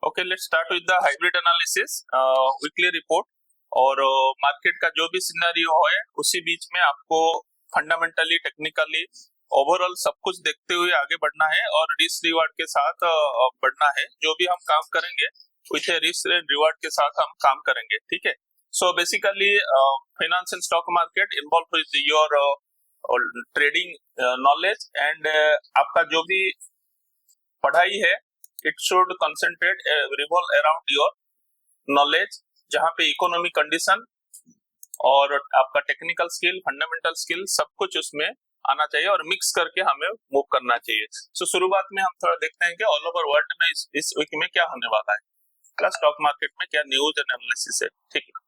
Okay, let's start with the hybrid analysis weekly report. और market का जो भी सिनेरियो है उसी बीच में आपको फंडामेंटली टेक्निकली ओवरऑल सब कुछ देखते हुए आगे बढ़ना है और रिस्क रिवार्ड के साथ बढ़ना है। जो भी हम काम करेंगे विथ रिस्क एंड रिवार्ड के साथ हम काम करेंगे, ठीक है। So basically finance and stock market involve with your trading knowledge and आपका जो भी पढ़ाई है it should concentrate revolve around your knowledge, जहां पे इकोनॉमिक कंडीशन और आपका टेक्निकल स्किल, फंडामेंटल स्किल सब कुछ उसमें आना चाहिए और मिक्स करके हमें मूव करना चाहिए। सो शुरुआत में हम थोड़ा देखते हैं कि ऑल ओवर वर्ल्ड में इस वीक में क्या होने वाला है, क्या स्टॉक मार्केट में क्या न्यूज एंड एनालिसिस है, ठीक है।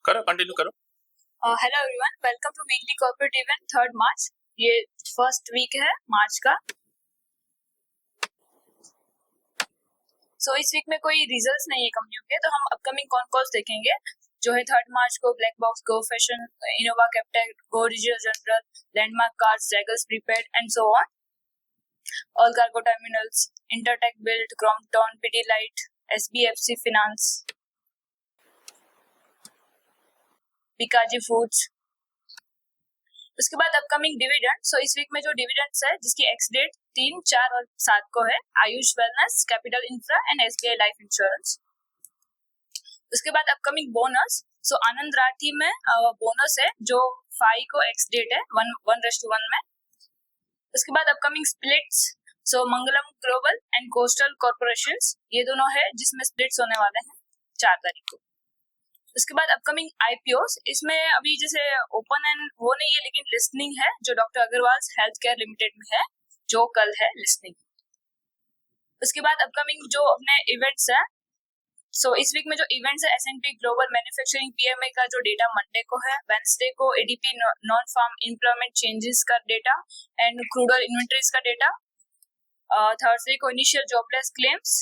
करो, कंटिन्यू करो। Hello everyone, welcome to weekly corporate event 3rd March. ये फर्स्ट वीक है मार्च का। सो इस वीक में कोई रिजल्ट्स नहीं है कंपनियों के, तो हम अपकमिंग कॉन कॉल्स देखेंगे जो है 3rd मार्च को Black Box, Go Fashion, Innova Capital, Go Regio General, Landmark Cars, Zaggles prepaid and so on. All cargo terminals, Intertek build, Crompton, Pidilite, SBFC finance, Bikaji foods. उसके बाद अपकमिंग डिविडेंड। सो इस week में जो dividends है जिसकी ex date 3, 4 और 7 को है, Ayush wellness, capital infra and SBI life insurance. उसके बाद अपकमिंग बोनस। सो आनंद राठी में बोनस है जो 5 को एक्स डेट है 1:1 में। उसके बाद upcoming splits. So Mangalam global and coastal corporations, ये दोनों है जिसमें स्प्लिट्स होने वाले हैं 4 तारीख को। उसके बाद अपकमिंग आईपीओस, इसमें अभी जैसे ओपन एंड वो नहीं है लेकिन लिस्टिंग है जो doctor Agarwal health care limited में है, जो कल है लिस्टिंग। उसके बाद अपकमिंग जो अपने इवेंट्स है, सो इस वीक में जो इवेंट्स है S&P ग्लोबल मैन्युफैक्चरिंग पीएमए का जो डेटा मंडे को है, वेडनेसडे को ADP non farm employment changes का data and crude oil inventories का डेटा, थर्सडे को इनिशियल जॉबलेस क्लेम्स,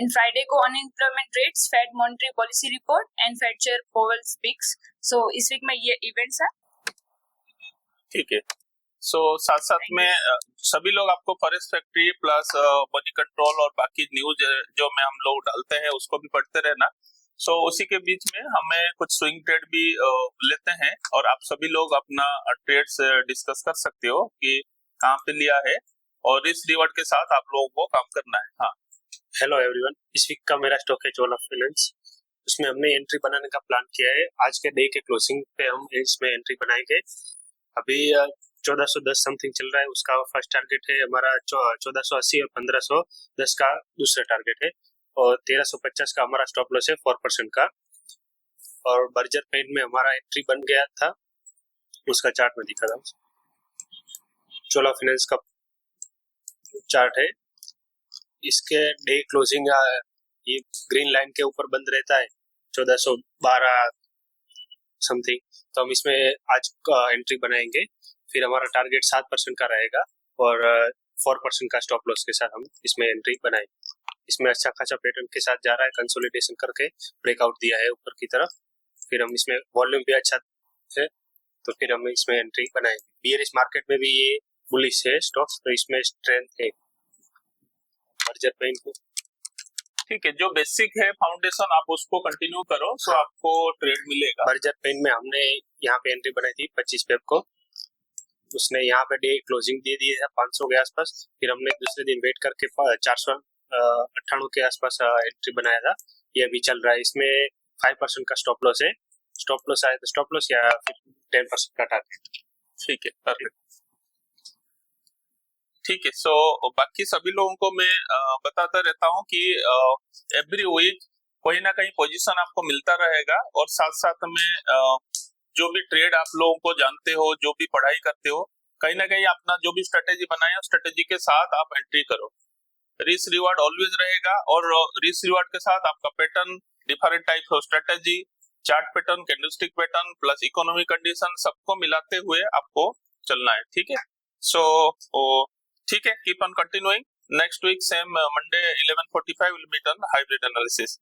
इन फ्राइडे को unemployment rates, Fed monetary policy report and Fed chair Powell speaks. So इस week में ये इवेंट्स है, ठीक है। सो साथ साथ में सभी लोग आपको forest factory plus money control और बाकी न्यूज जो में हम लोग डालते हैं उसको भी पढ़ते रहना। सो उसी के बीच में हमें कुछ स्विंग ट्रेड भी लेते हैं और आप सभी लोग अपना ट्रेड्स डिस्कस कर सकते हो कि कहाँ पे लिया है और इस रिवॉर्ड के साथ आप लोगों को काम करना है। हाँ, हेलो एवरीवन, इस वीक का मेरा स्टॉक है चोला फाइनेंस। उसमें हमने एंट्री बनाने का प्लान किया है। आज के डे के क्लोजिंग पे हम इसमें एंट्री बनाएंगे। अभी 1410 समथिंग चल रहा है। उसका फर्स्ट टारगेट है हमारा 1480 और 1510 का दूसरा टारगेट है और 1350 का हमारा स्टॉप लॉस है 4% का। और बर्जर पेंट में हमारा एंट्री बन गया था, उसका चार्ट में दिखा था। चोला फाइनेंस का चार्ट है, इसके डे क्लोजिंग ये ग्रीन लाइन के ऊपर बंद रहता है 1412 समथिंग। तो हम इसमें आज एंट्री बनाएंगे। फिर हमारा टारगेट 7% का रहेगा और 4% का स्टॉप लॉस के साथ हम इसमें एंट्री बनाएंगे। इसमें अच्छा खासा पैटर्न के साथ जा रहा है, कंसोलिडेशन करके ब्रेकआउट दिया है ऊपर की तरफ। फिर हम इसमें वॉल्यूम भी अच्छा है तो फिर हम इसमें एंट्री बनाएंगे। बियरिश मार्केट में भी ये बुलिश है स्टॉक्स, तो इसमें स्ट्रेंथ है बर्जर पेंट को। ठीक है। जो बेसिक है फाउंडेशन आप उसको कंटिन्यू करो, सो आपको ट्रेड मिलेगा। बर्जर पेंट में हमने यहाँ पे एंट्री बनाई थी 25 फेब को। उसने यहाँ पे डे क्लोजिंग दे दी है 500 के आसपास। फिर हमने दूसरे दिन वेट करके 498 के आसपास एंट्री बनाया था। ये अभी चल रहा है। इसमें 5% का स्टॉप लॉस है। स्टॉप लॉस आया तो स्टॉप लॉस या फिर 10% का टारगेट। ठीक है, परफेक्ट। ठीक है। सो बाकी सभी लोगों को मैं बताता रहता हूँ कि एवरी वीक कोई ना कहीं पोजीशन आपको मिलता रहेगा और साथ साथ में जो भी ट्रेड आप लोगों को जानते हो, जो भी पढ़ाई करते हो, कहीं ना कहीं अपना जो भी स्ट्रेटेजी बनाया स्ट्रेटेजी के साथ आप एंट्री करो। रिस्क रिवार्ड ऑलवेज रहेगा और रिस्क रिवार्ड के साथ आपका pattern, different type of strategy, chart pattern, candlestick pattern plus economic condition सबको मिलाते हुए आपको चलना है, ठीक है। सो ठीक है, keep on continuing. Next week same Monday 11:45 will meet on hybrid analysis.